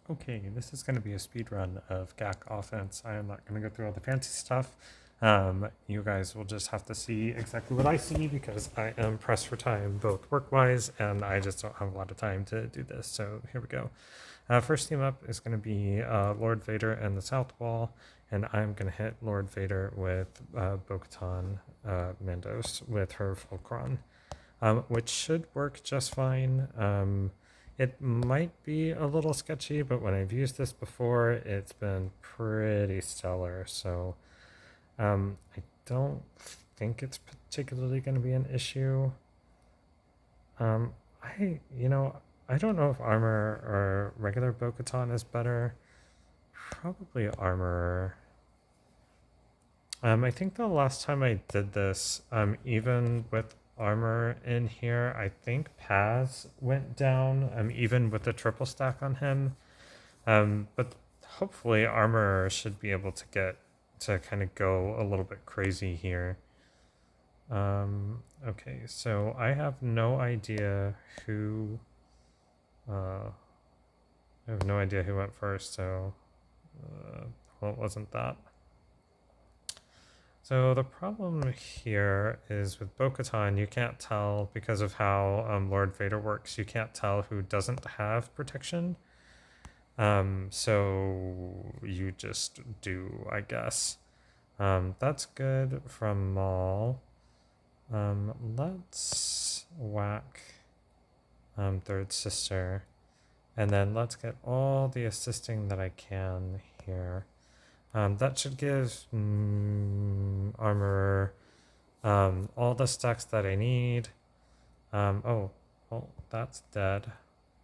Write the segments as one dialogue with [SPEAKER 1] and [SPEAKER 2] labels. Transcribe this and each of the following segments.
[SPEAKER 1] Okay, this is going to be a speed run of GAC offense. I am not going to go through all the fancy stuff. You guys will just have to see exactly what I see because I am pressed for time, both work-wise, and I just don't have a lot of time to do this. So here we go. First team up is going to be Lord Vader and the South Wall, and I'm going to hit Lord Vader with Bo-Katan Mandos with her Fulcron, which should work just fine. It might be a little sketchy, but when I've used this before, it's been pretty stellar. So I don't think it's particularly going to be an issue. Um, I, you know, I don't know if armor or regular Bo-Katan is better. Probably armor. I think the last time I did this, even with armor in here, I think Paz went down, even with the triple stack on him. But hopefully armor should be able to get to kind of go a little bit crazy here. Okay, so I have no idea who. I have no idea who went first, so well, it wasn't that. So the problem here is with Bo-Katan, you can't tell because of how Lord Vader works. You can't tell who doesn't have protection. So you just do, I guess. That's good from Maul. Let's whack Third Sister. And then let's get all the assisting that I can here. That should give Armor all the stacks that I need. Oh, well, that's dead.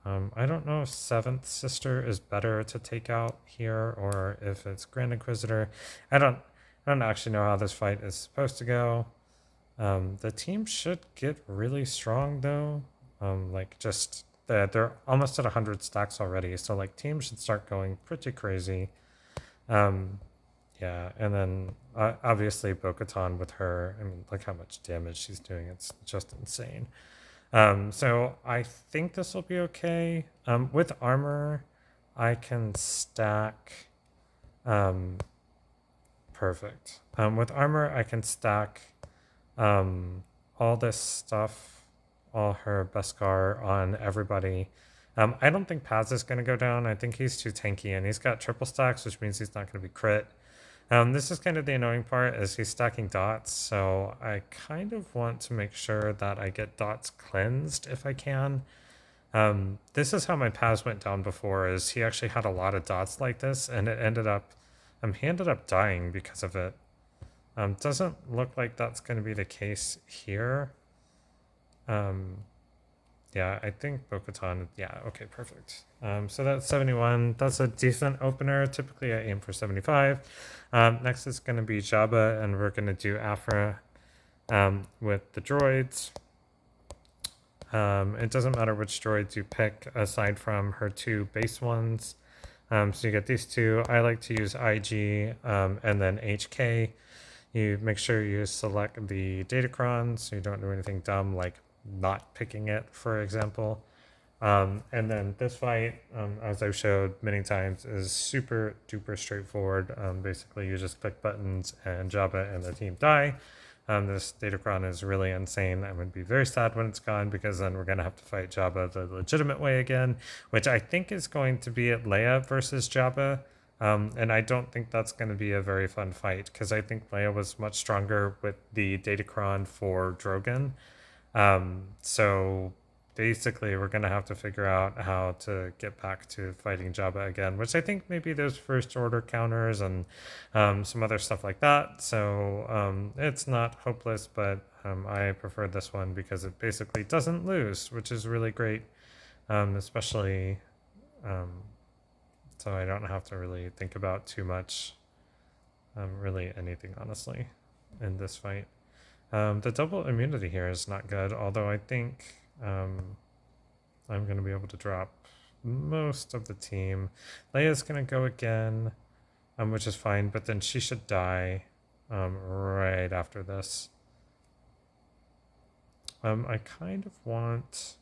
[SPEAKER 1] I don't know if Seventh Sister is better to take out here or if it's Grand Inquisitor. I don't actually know how this fight is supposed to go. The team should get really strong though. Like just they're almost at 100 stacks already, so like teams should start going pretty crazy. Um, yeah, and then obviously Bo-Katan with her. I mean, look how much damage she's doing. It's just insane. So I think this will be okay. With armor, I can stack. Um, perfect. With armor, I can stack all this stuff, all her Beskar on everybody. I don't think Paz is going to go down. I think he's too tanky, and he's got triple stacks, which means he's not going to be crit. This is kind of the annoying part is he's stacking dots, so I kind of want to make sure that I get dots cleansed if I can. This is how my Paz went down before, is he actually had a lot of dots like this, and it ended up, he ended up dying because of it. Doesn't look like that's going to be the case here. Yeah, I think Bo-Katan, yeah, okay, perfect. So that's 71. That's a decent opener. Typically, I aim for 75. Next is going to be Jabba, and we're going to do Afra with the droids. It doesn't matter which droids you pick aside from her two base ones. So you get these two. I like to use IG and then HK. You make sure you select the Datacron so you don't do anything dumb like not picking it, for example. And then this fight, as I've showed many times, is super duper straightforward. Basically, you just click buttons and Jabba and the team die. This Datacron is really insane. I'm going to be very sad when it's gone because then we're going to have to fight Jabba the legitimate way again, which I think is going to be at Leia versus Jabba. And I don't think that's going to be a very fun fight because I think Leia was much stronger with the Datacron for Drogon. So basically, we're going to have to figure out how to get back to fighting Jabba again, which I think maybe there's first order counters and some other stuff like that. So it's not hopeless, but I prefer this one because it basically doesn't lose, which is really great, especially. So I don't have to really think about too much, really anything, honestly, in this fight. The double immunity here is not good, although I think I'm going to be able to drop most of the team. Leia's going to go again, which is fine, but then she should die right after this. I kind of want...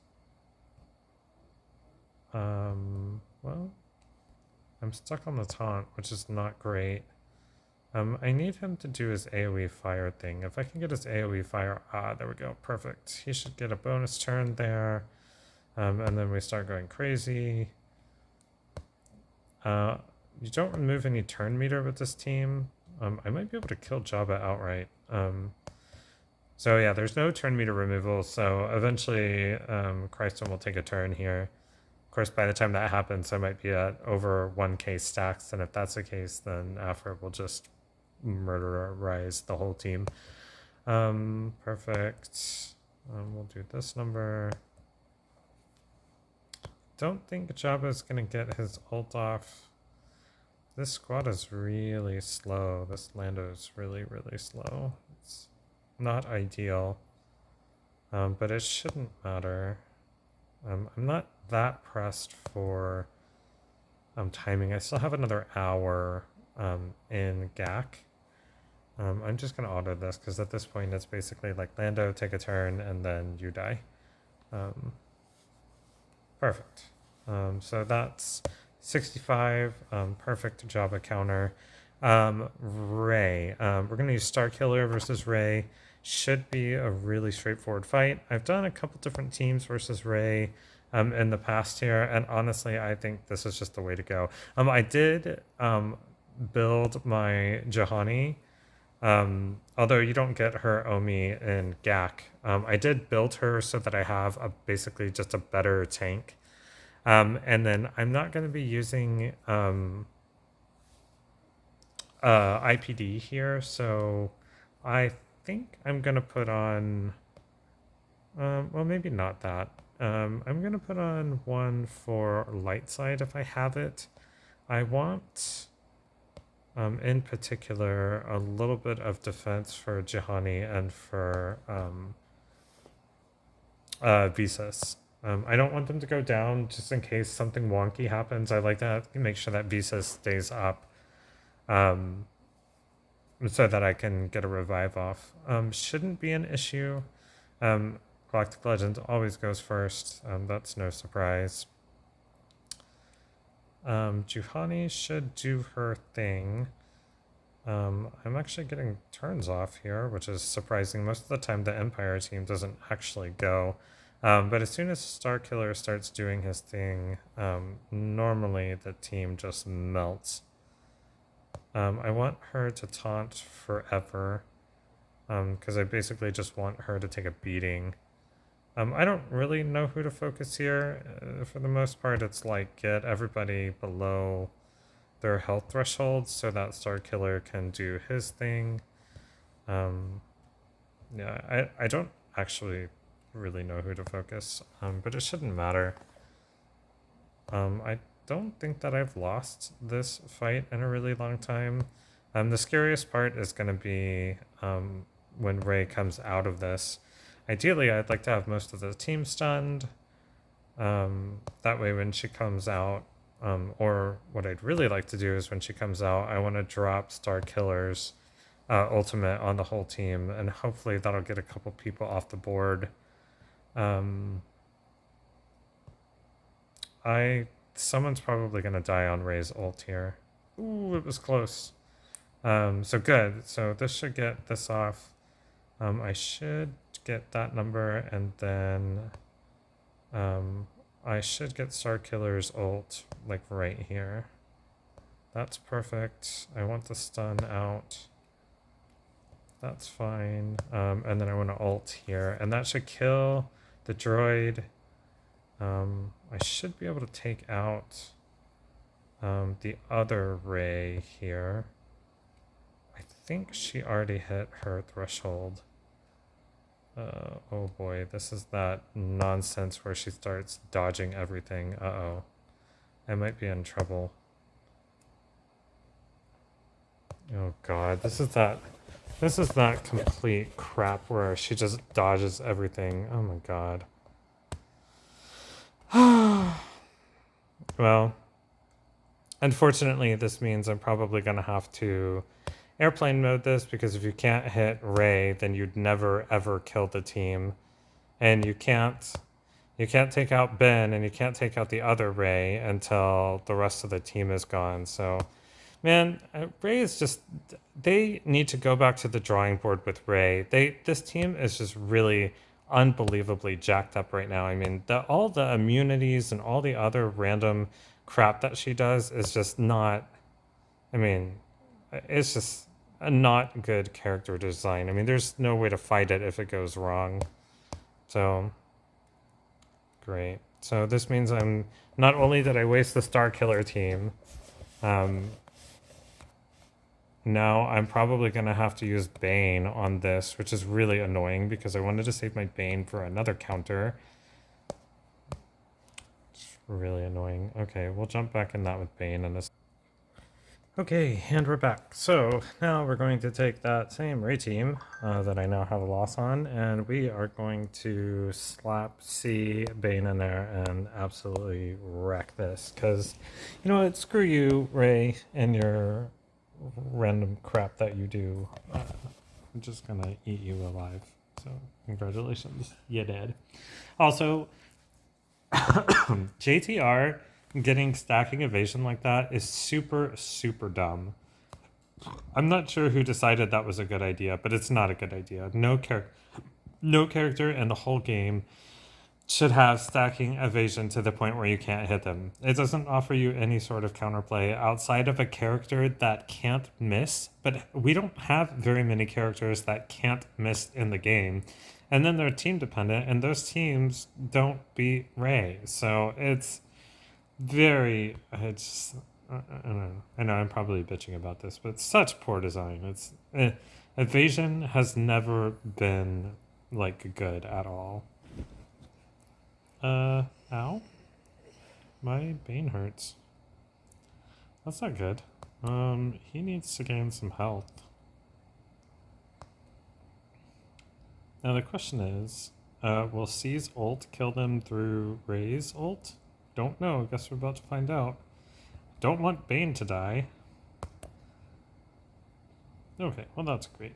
[SPEAKER 1] well, I'm stuck on the taunt, which is not great. I need him to do his AoE fire thing. If I can get his AoE fire, there we go, perfect. He should get a bonus turn there. And then we start going crazy. You don't remove any turn meter with this team. I might be able to kill Jabba outright. So yeah, there's no turn meter removal, so eventually Christon will take a turn here. Of course, by the time that happens, I might be at over 1k stacks, and if that's the case, then Afra will just murderize the whole team. Perfect. We'll do this number. Don't think Jabba's gonna get his ult off. This squad is really slow. This Lando is really, really slow. It's not ideal, but it shouldn't matter. I'm not that pressed for timing. I still have another hour in GAC. I'm just going to auto this because at this point it's basically like Lando, take a turn, and then you die. Perfect. So that's 65. Perfect Jabba counter. Rey. We're going to use Starkiller versus Rey. Should be a really straightforward fight. I've done a couple different teams versus Rey in the past here, and honestly, I think this is just the way to go. I did build my Juhani. Although you don't get her Omi in GAC. I did build her so that I have basically just a better tank. And then I'm not going to be using IPD here, so I think I'm going to put on, well, maybe not that. I'm going to put on one for light side if I have it. I want, in particular, a little bit of defense for Juhani and for Visas. I don't want them to go down just in case something wonky happens. I like to make sure that Visas stays up so that I can get a revive off. Shouldn't be an issue. Galactic Legend always goes first. That's no surprise. Juhani should do her thing. I'm actually getting turns off here, which is surprising. Most of the time the Empire team doesn't actually go. But as soon as Starkiller starts doing his thing, normally the team just melts. I want her to taunt forever, because I basically just want her to take a beating. I don't really know who to focus here. For the most part, it's like get everybody below their health threshold so that Starkiller can do his thing. Yeah, I don't actually really know who to focus, but it shouldn't matter. I don't think that I've lost this fight in a really long time. The scariest part is going to be when Rey comes out of this. Ideally, I'd like to have most of the team stunned. That way when she comes out, or what I'd really like to do is when she comes out, I want to drop Starkiller's ultimate on the whole team, and hopefully that'll get a couple people off the board. Someone's probably going to die on Rey's ult here. Ooh, it was close. So good. So this should get this off. I should get that number, and then I should get Starkiller's ult, like right here. That's perfect. I want the stun out. That's fine. And then I want to ult here, and that should kill the droid. I should be able to take out the other Rey here. I think she already hit her threshold. Oh boy, this is that nonsense where she starts dodging everything. Uh-oh. I might be in trouble. Oh god, this is that complete crap where she just dodges everything. Oh my god. Well, unfortunately, this means I'm probably going to have to airplane mode this, because if you can't hit Rey, then you'd never ever kill the team. And you can't You can't take out Ben and you can't take out the other Ray until the rest of the team is gone. So, man, Ray is just. They need to go back to the drawing board with Ray. This team is just really unbelievably jacked up right now. I mean, all the immunities and all the other random crap that she does is just not. I mean, it's just a not good character design. I mean, there's no way to fight it if it goes wrong. So, great. So this means I'm not only did I waste the Star Killer team, now I'm probably going to have to use Bane on this, which is really annoying because I wanted to save my Bane for another counter. It's really annoying. Okay, we'll jump back in that with Bane and this. Okay, and we're back. So now we're going to take that same Ray team that I now have a loss on, and we are going to slap C Bane in there and absolutely wreck this. Because, you know what, screw you, Ray, and your random crap that you do. I'm just gonna eat you alive. So congratulations, you did. Also, JTR getting stacking evasion like that is super, super dumb. I'm not sure who decided that was a good idea, but it's not a good idea. No character in the whole game should have stacking evasion to the point where you can't hit them. It doesn't offer you any sort of counterplay outside of a character that can't miss, but we don't have very many characters that can't miss in the game. And then they're team dependent, and those teams don't beat Ray. So it's very, it's, I don't know. I know I'm probably bitching about this, but it's such poor design. It's evasion has never been like good at all. Ow. My Bane hurts. That's not good. He needs to gain some health. Now the question is, will C's ult kill them through Ray's ult? Don't know. Guess we're about to find out. Don't want Bane to die. Okay, well that's great.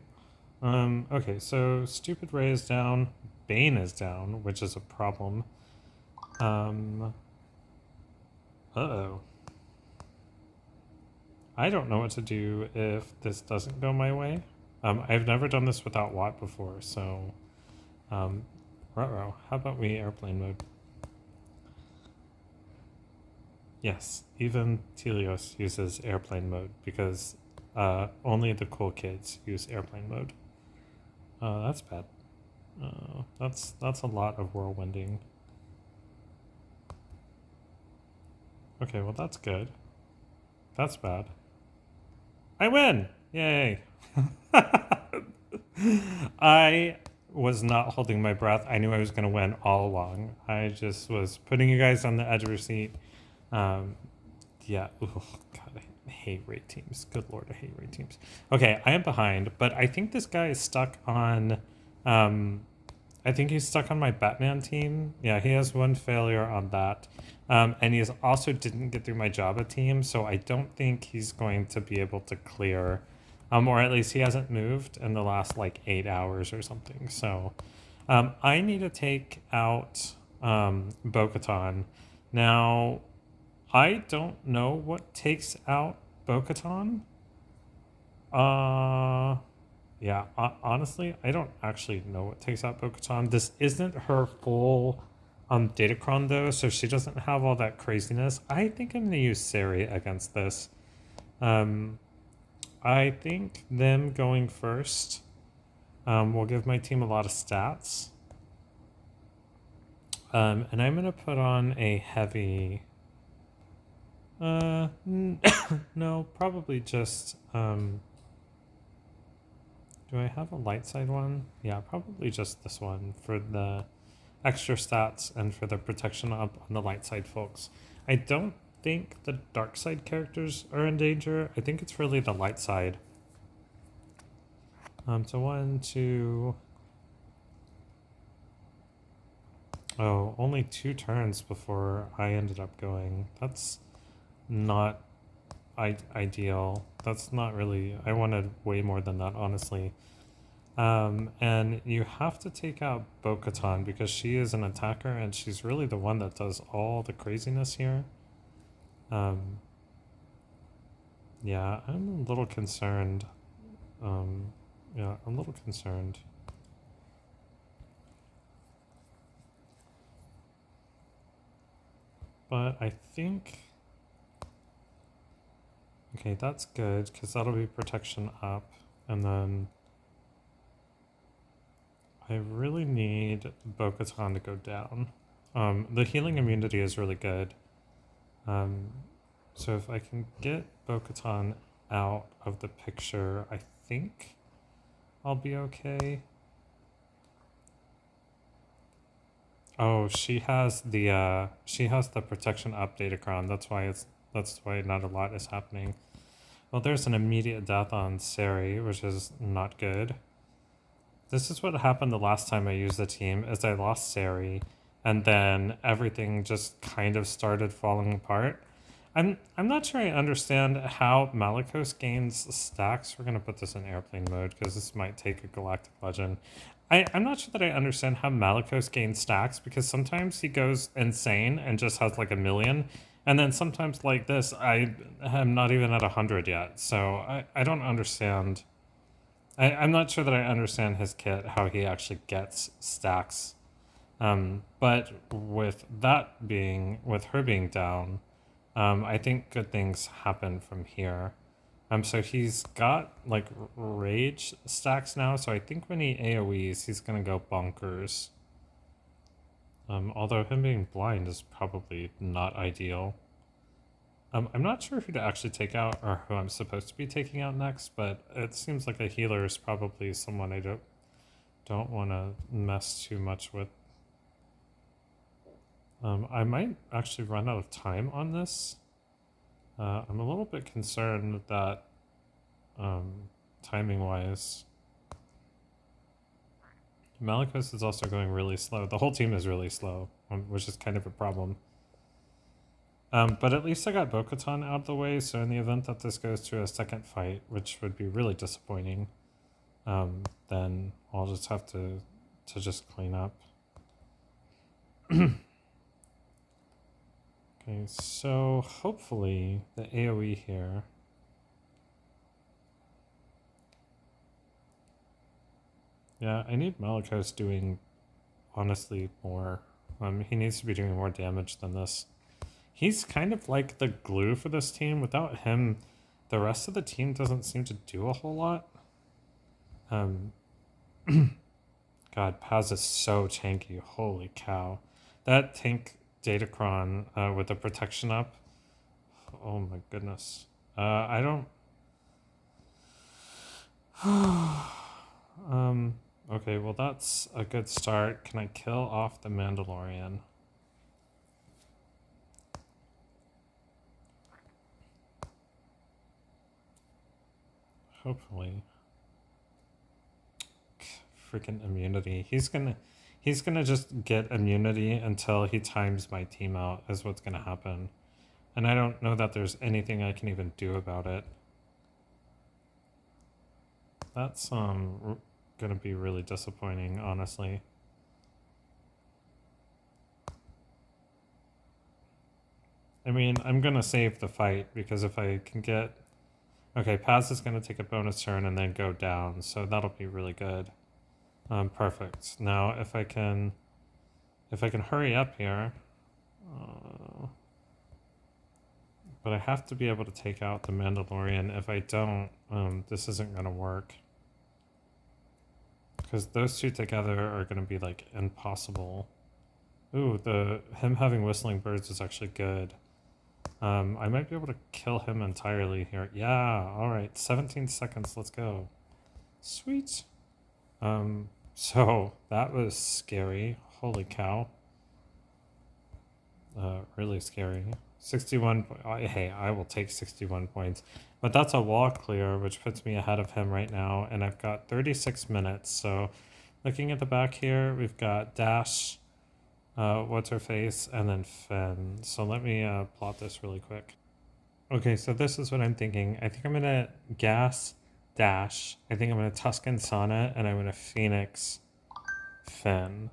[SPEAKER 1] Okay, so stupid Ray is down. Bane is down, which is a problem. Uh-oh. I don't know what to do if this doesn't go my way. I've never done this without Watt before, so... How about we airplane mode? Yes, even Telios uses airplane mode because only the cool kids use airplane mode. That's bad. That's a lot of whirlwinding. Okay, well that's good. That's bad. I win! Yay! I was not holding my breath. I knew I was going to win all along. I just was putting you guys on the edge of your seat. Yeah. Oh, God, I hate raid teams. Good Lord, I hate raid teams. Okay, I am behind, but I think this guy is stuck on... I think he's stuck on my Batman team. Yeah, he has one failure on that. And he also didn't get through my Jabba team, so I don't think he's going to be able to clear... or at least he hasn't moved in the last, 8 hours or something. So I need to take out Bo-Katan. Now, I don't know what takes out Bo-Katan. Yeah, honestly, I don't actually know what takes out Bo-Katan. This isn't her full Datacron, though, so she doesn't have all that craziness. I think I'm going to use Sari against this. I think them going first will give my team a lot of stats. And I'm going to put on a heavy... no, probably just... do I have a light side one? Yeah, probably just this one for the extra stats and for the protection up on the light side folks. I don't think the dark side characters are in danger. I think it's really the light side. So 1, 2... Oh, only 2 turns before I ended up going. That's not ideal. That's not really... I wanted way more than that, honestly. And you have to take out Bo-Katan because she is an attacker and she's really the one that does all the craziness here. Um, yeah, I'm a little concerned. Um, yeah, I'm a little concerned. But I think... Okay, that's good because that'll be protection up. And then I really need Bo-Katan to go down. The healing immunity is really good. So if I can get Bo-Katan out of the picture, I think I'll be okay. Oh, she has the protection up Datacron. That's why not a lot is happening. Well, there's an immediate death on Sari, which is not good. This is what happened the last time I used the team, is I lost Sari, and then everything just kind of started falling apart. I'm not sure I understand how Malicos gains stacks. We're gonna put this in airplane mode because this might take a Galactic Legend. I'm not sure that I understand how Malicos gains stacks because sometimes he goes insane and just has like a million, and then sometimes like this, I am not even at 100 yet. So I don't understand. I'm not sure that I understand his kit, how he actually gets stacks. But with her being down, I think good things happen from here. So he's got like rage stacks now, so I think when he AoEs, he's gonna go bonkers. Although him being blind is probably not ideal. I'm not sure who to actually take out or who I'm supposed to be taking out next, but it seems like a healer is probably someone I don't want to mess too much with. I might actually run out of time on this. I'm a little bit concerned that timing-wise, Malicos is also going really slow. The whole team is really slow, which is kind of a problem. But at least I got Bo-Katan out of the way, so in the event that this goes to a second fight, which would be really disappointing, then I'll just have to just clean up. Okay, so hopefully the AoE here... Yeah, I need Malicos doing, honestly, more. He needs to be doing more damage than this. He's kind of like the glue for this team. Without him, the rest of the team doesn't seem to do a whole lot. God, Paz is so tanky. Holy cow. That tank Datacron with the protection up. Oh my goodness. I don't... Okay, well that's a good start. Can I kill off the Mandalorian? Hopefully. Freaking immunity. He's gonna just get immunity until he times my team out is what's gonna happen. And I don't know that there's anything I can even do about it. That's gonna be really disappointing, honestly. I mean, I'm gonna save the fight because if I can get... Okay, Paz is gonna take a bonus turn and then go down, so that'll be really good. Perfect. Now, if I can hurry up here, but I have to be able to take out the Mandalorian. If I don't, this isn't gonna work. Because those two together are gonna be like impossible. Ooh, him having whistling birds is actually good. I might be able to kill him entirely here. Yeah, alright, 17 seconds, let's go. Sweet. So that was scary. Holy cow. Really scary. 61, hey, I will take 61 points. But that's a wall clear, which puts me ahead of him right now, and I've got 36 minutes. So looking at the back here, we've got Dash, what's her face, and then Finn. So let me plot this really quick. Okay, so this is what I'm thinking. I think I'm gonna gas Dash. I think I'm going to Tuscan Sana, and I'm going to Phoenix Finn.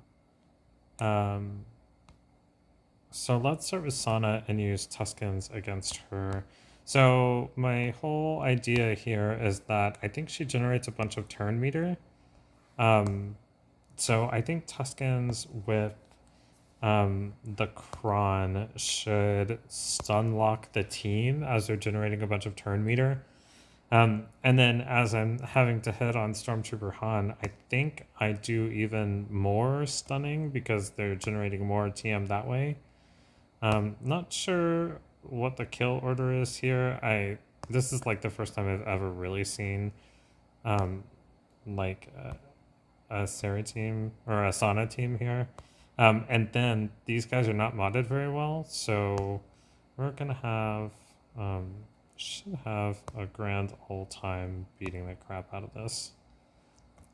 [SPEAKER 1] So let's start with Sana and use Tuscans against her. So my whole idea here is that I think she generates a bunch of turn meter. So I think Tuscans with the Kron should stun lock the team as they're generating a bunch of turn meter. And then as I'm having to hit on Stormtrooper Han, I think I do even more stunning because they're generating more TM that way. Not sure what the kill order is here. This is like the first time I've ever really seen like a Sarah team or a Sana team here. And then these guys are not modded very well, so we're gonna have should have a grand old time beating the crap out of this.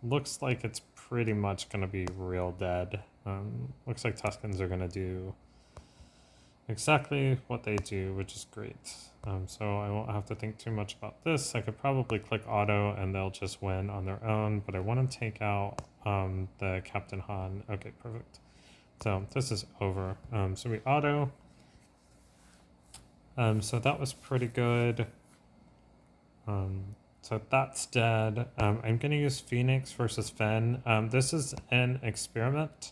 [SPEAKER 1] Looks like it's pretty much gonna be real dead. Looks like Tuscans are gonna do exactly what they do, which is great. So I won't have to think too much about this. I could probably click auto and they'll just win on their own, but I want to take out the Captain Han. Okay, perfect. So this is over. So we auto. So that was pretty good. So that's dead. I'm going to use Phoenix versus Finn. This is an experiment.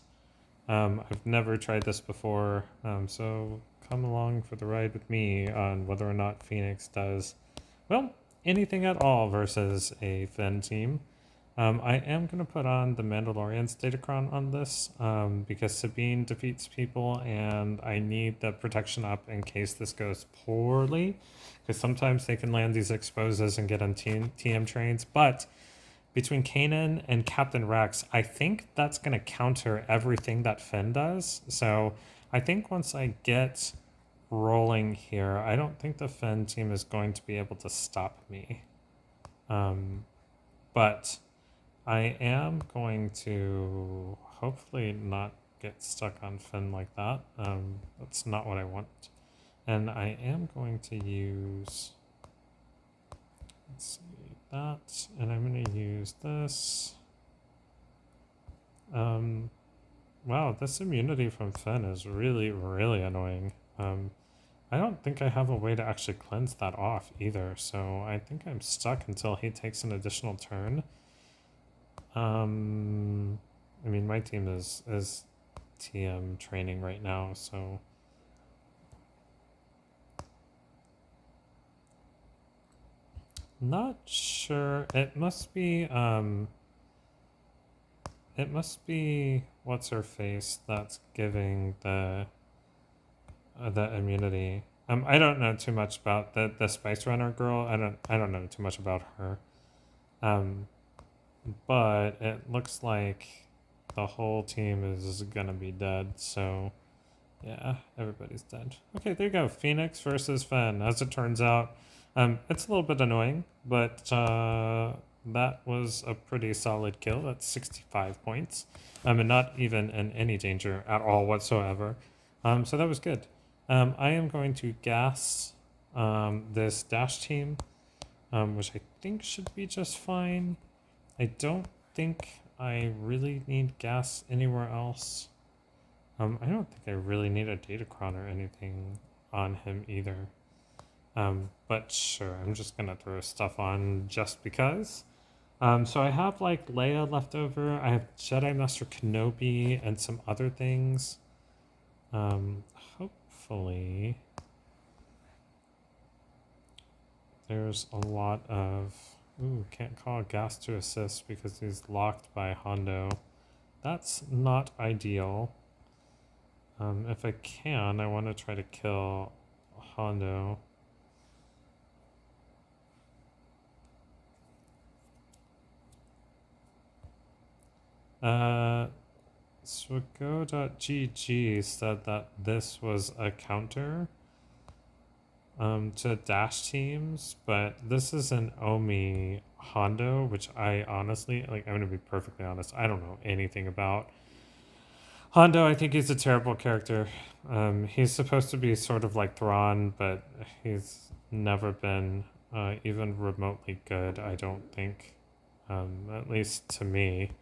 [SPEAKER 1] I've never tried this before, so come along for the ride with me on whether or not Phoenix does, well, anything at all versus a Finn team. I am going to put on the Mandalorian's Datacron on this because Sabine defeats people and I need the protection up in case this goes poorly, because sometimes they can land these exposes and get on TM trains, but between Kanan and Captain Rex, I think that's going to counter everything that Finn does. So I think once I get rolling here, I don't think the Finn team is going to be able to stop me. But I am going to hopefully not get stuck on Finn like that. That's not what I want. And I am going to use, let's see, that, and I'm going to use this. Wow, this immunity from Finn is really, really annoying. I don't think I have a way to actually cleanse that off either, so I think I'm stuck until he takes an additional turn. I mean, my team is TM training right now, so not sure. It must be what's her face that's giving the immunity. I don't know too much about the Spice Runner girl. I don't know too much about her. But it looks like the whole team is gonna be dead, so yeah, everybody's dead. Okay, there you go. Phoenix versus Finn. As it turns out, it's a little bit annoying, but that was a pretty solid kill. That's 65 points. And not even in any danger at all whatsoever. So that was good. I am going to gas this dash team, which I think should be just fine. I don't think I really need gas anywhere else. I don't think I really need a Datacron or anything on him either. But sure, I'm just gonna throw stuff on just because. So I have like Leia left over. I have Jedi Master Kenobi and some other things. Hopefully there's a lot of... Ooh, can't call gas to assist because he's locked by Hondo. That's not ideal. If I can, I want to try to kill Hondo. Swago.gg said that this was a counter to dash teams, but this is an Omi Hondo, which I honestly, like, I'm going to be perfectly honest, I don't know anything about. Hondo, I think he's a terrible character. He's supposed to be sort of like Thrawn, but he's never been even remotely good, I don't think. At least to me.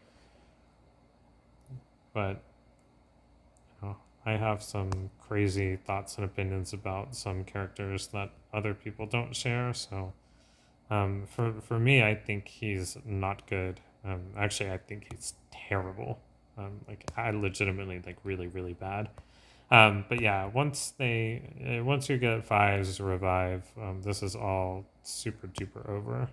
[SPEAKER 1] But you know, I have some crazy thoughts and opinions about some characters that other people don't share. So for me, I think he's not good. Actually, I think he's terrible. Like I legitimately like really really bad. But yeah, once you get fives revive, this is all super duper over.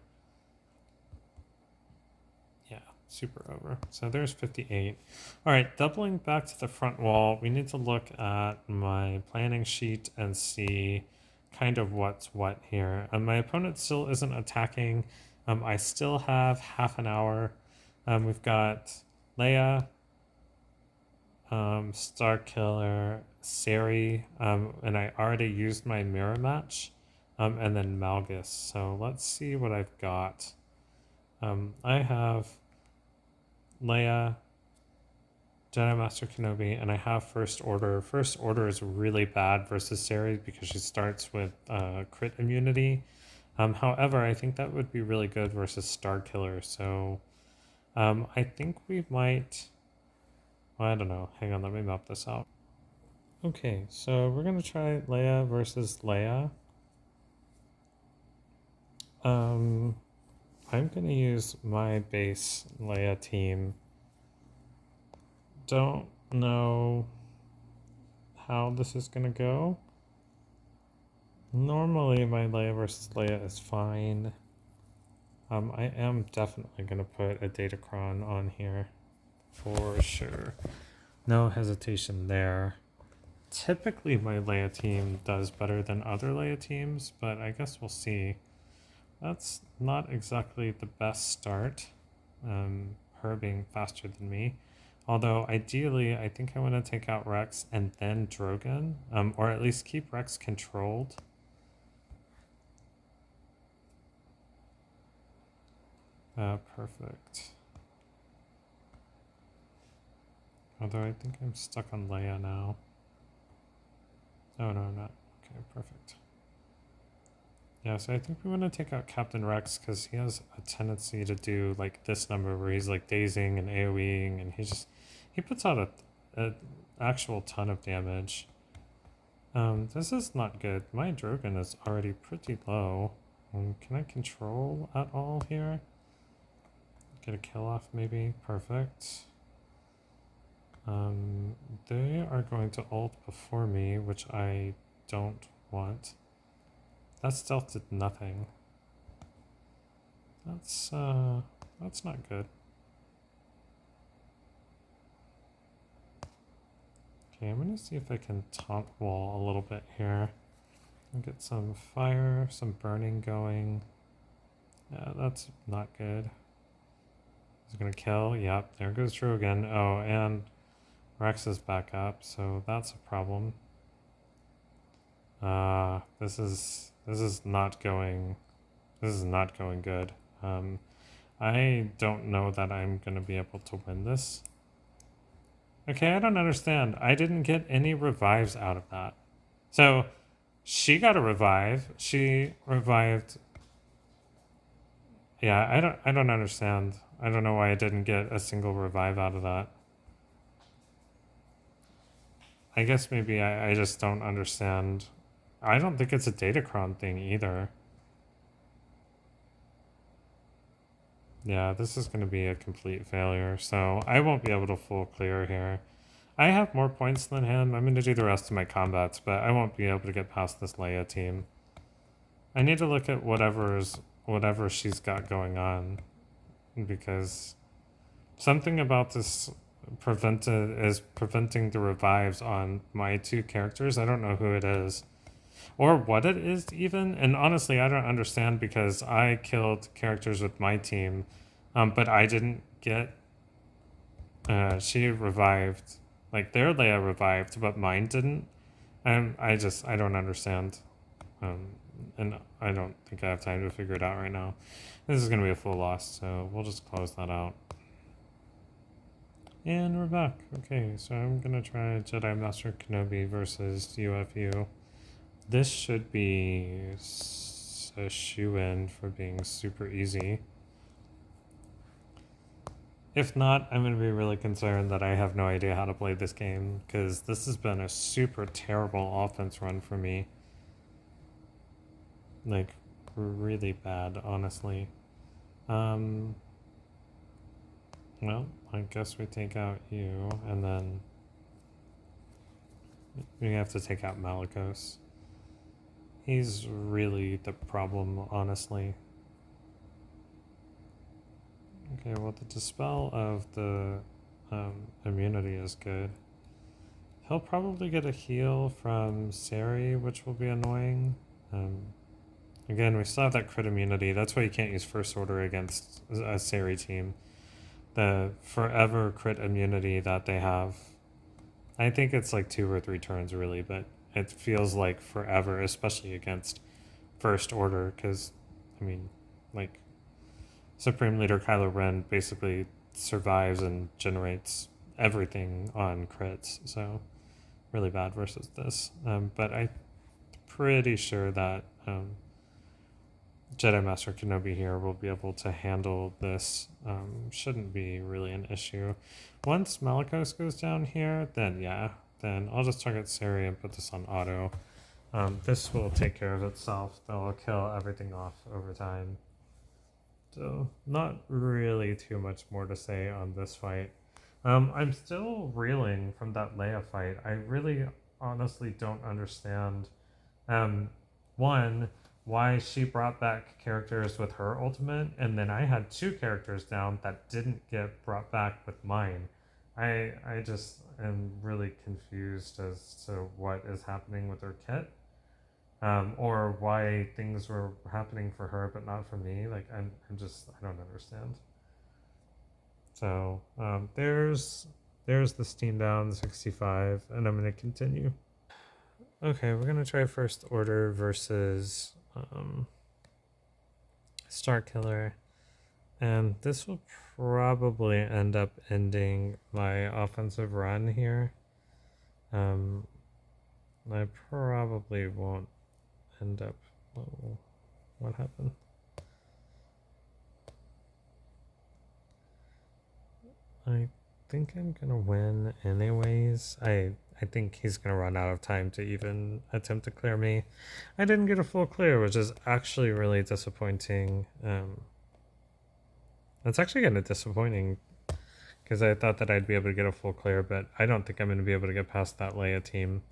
[SPEAKER 1] Yeah, super over. So there's 58. All right, doubling back to the front wall, we need to look at my planning sheet and see kind of what's what here. My opponent still isn't attacking. I still have half an hour. We've got Leia, Star Killer, Sari, and I already used my mirror match, and then Malgus. So let's see what I've got. I have Leia, Jedi Master Kenobi, and I have First Order. First Order is really bad versus Sari because she starts with crit immunity. However, I think that would be really good versus Star Killer. So I think we might. Well, I don't know. Hang on, let me map this out. Okay, so we're gonna try Leia versus Leia. I'm gonna use my base Leia team. Don't know how this is gonna go. Normally my Leia versus Leia is fine. I am definitely gonna put a Datacron on here for sure. No hesitation there. Typically my Leia team does better than other Leia teams, but I guess we'll see. That's not exactly the best start, her being faster than me. Although ideally, I think I want to take out Rex and then Drogon, or at least keep Rex controlled. Perfect. Although I think I'm stuck on Leia now. Oh no, I'm not. Okay, perfect. Yeah, so I think we want to take out Captain Rex because he has a tendency to do like this number where he's like dazing and AoEing, and he puts out a actual ton of damage. This is not good. My Drogon is already pretty low. Can I control at all here? Get a kill off maybe? Perfect. They are going to ult before me, which I don't want. That stealth did nothing. That's not good. Okay, I'm gonna see if I can taunt wall a little bit here. I'll get some fire, some burning going. Yeah, that's not good. Is it gonna kill? Yep, there goes Drogon. Oh, and Rex is back up, so that's a problem. This is not going good. I don't know that I'm gonna be able to win this. Okay, I don't understand. I didn't get any revives out of that. So she got a revive. She revived. Yeah, I don't understand. I don't know why I didn't get a single revive out of that. I guess maybe I just don't understand. I don't think it's a Datacron thing either. Yeah, this is going to be a complete failure, so I won't be able to full clear here. I have more points than him. I'm going to do the rest of my combats, but I won't be able to get past this Leia team. I need to look at whatever she's got going on, because something about this preventing the revives on my two characters. I don't know who it is or what it is even, and honestly I don't understand because I killed characters with my team, but I didn't get she revived, like their Leia revived but mine didn't, and I don't understand, and I don't think I have time to figure it out right now. This is going to be a full loss, so we'll just close that out. And we're back. Okay, so I'm going to try Jedi Master Kenobi versus UFU. This should be a shoe-in for being super easy. If not, I'm going to be really concerned that I have no idea how to play this game, because this has been a super terrible offense run for me. Like, really bad, honestly. Well, I guess we take out you, and then we have to take out Malicos. He's really the problem, honestly. Okay, well, the dispel of the immunity is good. He'll probably get a heal from Sari, which will be annoying. Again, we still have that crit immunity. That's why you can't use First Order against a Sari team. The forever crit immunity that they have. I think it's like 2 or 3 turns, really, but it feels like forever, especially against First Order, because, I mean, like, Supreme Leader Kylo Ren basically survives and generates everything on crits, so really bad versus this. But I'm pretty sure that Jedi Master Kenobi here will be able to handle this. Shouldn't be really an issue. Once Malicos goes down here, then yeah, then I'll just target Sari and put this on auto. This will take care of itself. That will kill everything off over time. So not really too much more to say on this fight. I'm still reeling from that Leia fight. I really honestly don't understand. One, why she brought back characters with her ultimate, and then I had 2 characters down that didn't get brought back with mine. I just am really confused as to what is happening with her kit. Or why things were happening for her but not for me. Like, I don't understand. So there's the Steam Down 65, and I'm going to continue. Okay, we're going to try First Order versus Starkiller, and this will probably end up ending my offensive run here. I probably won't end up. Oh, what happened? I think I'm gonna win anyways. I think he's gonna run out of time to even attempt to clear me. I didn't get a full clear, which is actually really disappointing. That's actually kind of disappointing because I thought that I'd be able to get a full clear, but I don't think I'm gonna be able to get past that Leia team.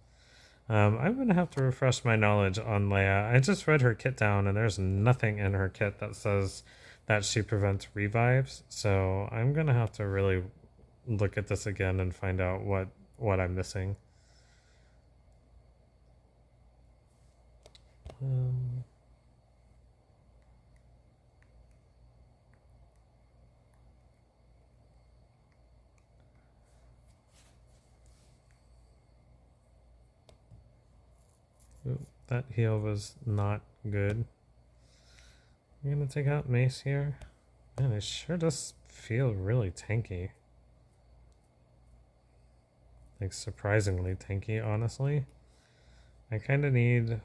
[SPEAKER 1] I'm going to have to refresh my knowledge on Leia. I just read her kit down, and there's nothing in her kit that says that she prevents revives. So I'm going to have to really look at this again and find out what I'm missing. That heal was not good. I'm gonna take out Mace here. Man, it sure does feel really tanky. Like, surprisingly tanky, honestly. I kind of need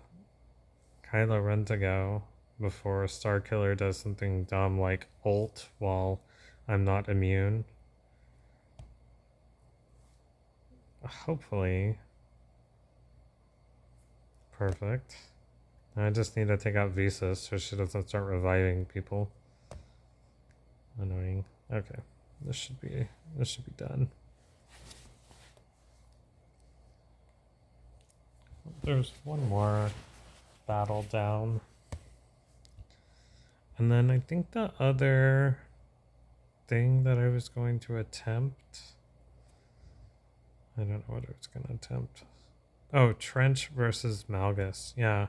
[SPEAKER 1] Kylo Ren to go before Starkiller does something dumb like ult while I'm not immune. Hopefully. Perfect. I just need to take out Visa so she doesn't start reviving people. Annoying. Okay. This should be done. There's one more battle down. And then I think the other thing that I was going to attempt, I don't know what I was going to attempt. Oh, Trench versus Malgus. Yeah.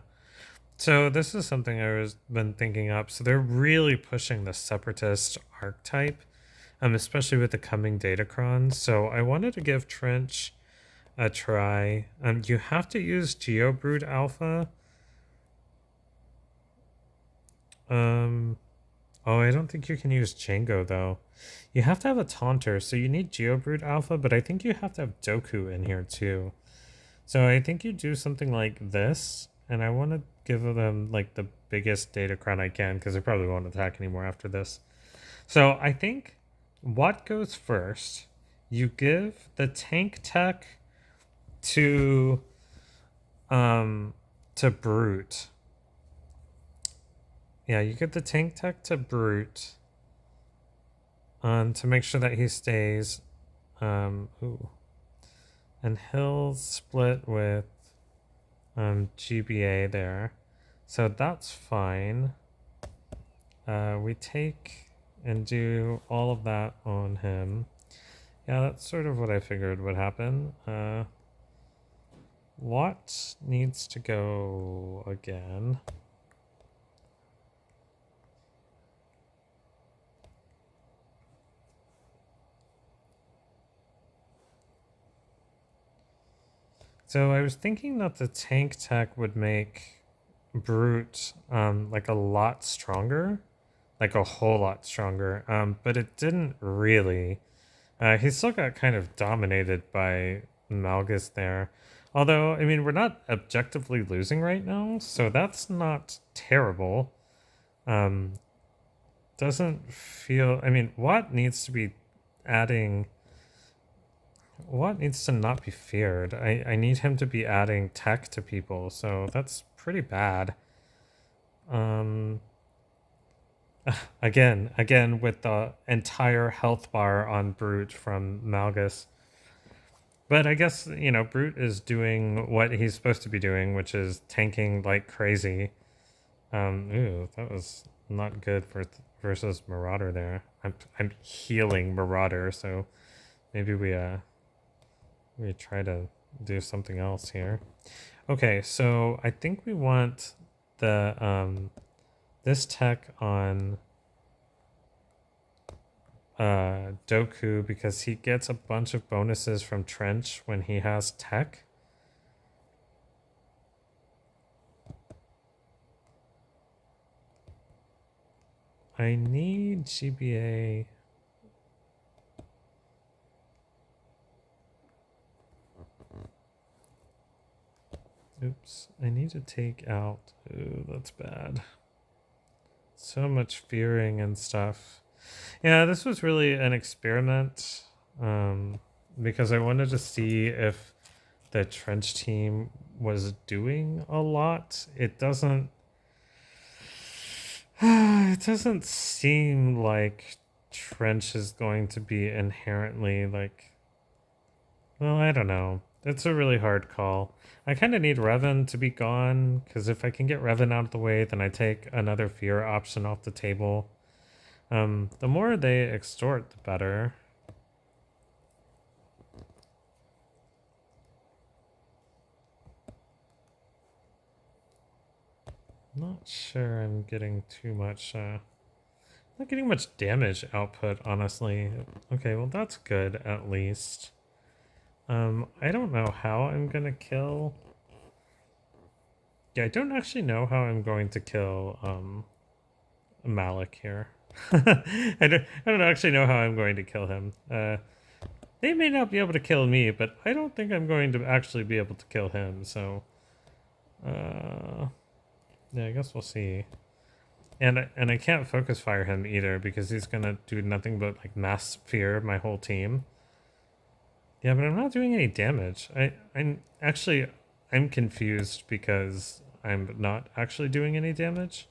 [SPEAKER 1] So this is something I was been thinking up. So they're really pushing the Separatist archetype, especially with the coming Datacrons. So I wanted to give Trench a try. You have to use Geobrood Alpha. Oh, I don't think you can use Django though. You have to have a Taunter, so you need Geobrood Alpha, but I think you have to have Dooku in here too. So I think you do something like this, and I want to give them like the biggest Datacron I can because they probably won't attack anymore after this. So I think what goes first? You give the tank tech to um to Brute. Yeah, you give the tank tech to Brute to make sure that he stays. Ooh. And he'll split with GBA there. So that's fine. We take and do all of that on him. Yeah, that's sort of what I figured would happen. What needs to go again? So I was thinking that the tank tech would make Brute like a lot stronger, like a whole lot stronger. But it didn't really. He still got kind of dominated by Malgus there. Although, I mean, we're not objectively losing right now, so that's not terrible. Um, doesn't feel. I mean, what needs to be adding. What needs to not be feared? I need him to be adding tech to people, so that's pretty bad. Um, again with the entire health bar on Brute from Malgus. But I guess, Brute is doing what he's supposed to be doing, which is tanking like crazy. Ooh, that was not good for versus Marauder there. I'm healing Marauder, so maybe we try to do something else here. Okay, so I think we want the this tech on Doku because he gets a bunch of bonuses from Trench when he has tech. I need GBA. Oops, I need to take out. Ooh, that's bad. So much fearing and stuff. Yeah, this was really an experiment because I wanted to see if the Trench team was doing a lot. It doesn't. It doesn't seem like Trench is going to be inherently like. Well, I don't know. It's a really hard call. I kind of need Revan to be gone because if I can get Revan out of the way, then I take another fear option off the table. The more they extort, the better. Not sure I'm getting too much. Not getting much damage output, honestly. Okay, well that's good at least. I don't know how I'm gonna kill. Yeah, I don't actually know how I'm going to kill Malik here. I don't actually know how I'm going to kill him. They may not be able to kill me, but I don't think I'm going to actually be able to kill him. So, yeah, I guess we'll see. And I can't focus fire him either because he's gonna do nothing but like mass fear my whole team. Yeah, but I'm not doing any damage. I'm confused because I'm not actually doing any damage.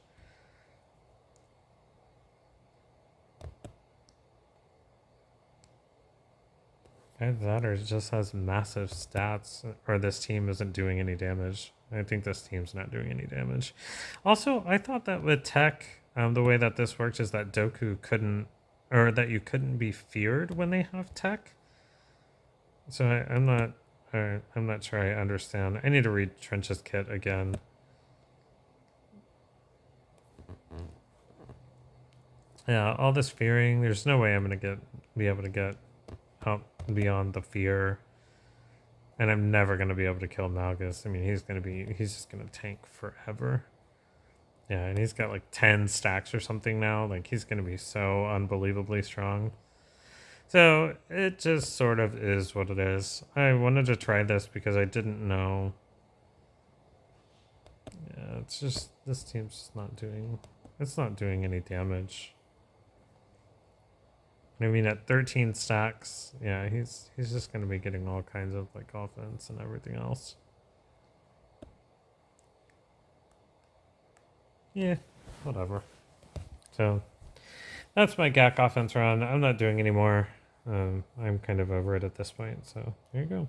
[SPEAKER 1] Either that or it just has massive stats, or this team isn't doing any damage. I think this team's not doing any damage. Also, I thought that with tech, the way that this works is that Doku couldn't, or that you couldn't be feared when they have tech. So I'm not sure I understand. I need to read Trench's kit again. Yeah, all this fearing. There's no way I'm gonna be able to get up beyond the fear. And I'm never gonna be able to kill Malgus. I mean, he's just gonna tank forever. Yeah, and he's got like 10 stacks or something now. Like he's gonna be so unbelievably strong. So it just sort of is what it is. I wanted to try this because I didn't know. it's just this team's just not doing. It's not doing any damage. I mean, at 13 stacks, yeah, he's just gonna be getting all kinds of like offense and everything else. Yeah, whatever. So that's my GAC offense run. I'm not doing anymore. I'm kind of over it at this point. So there you go.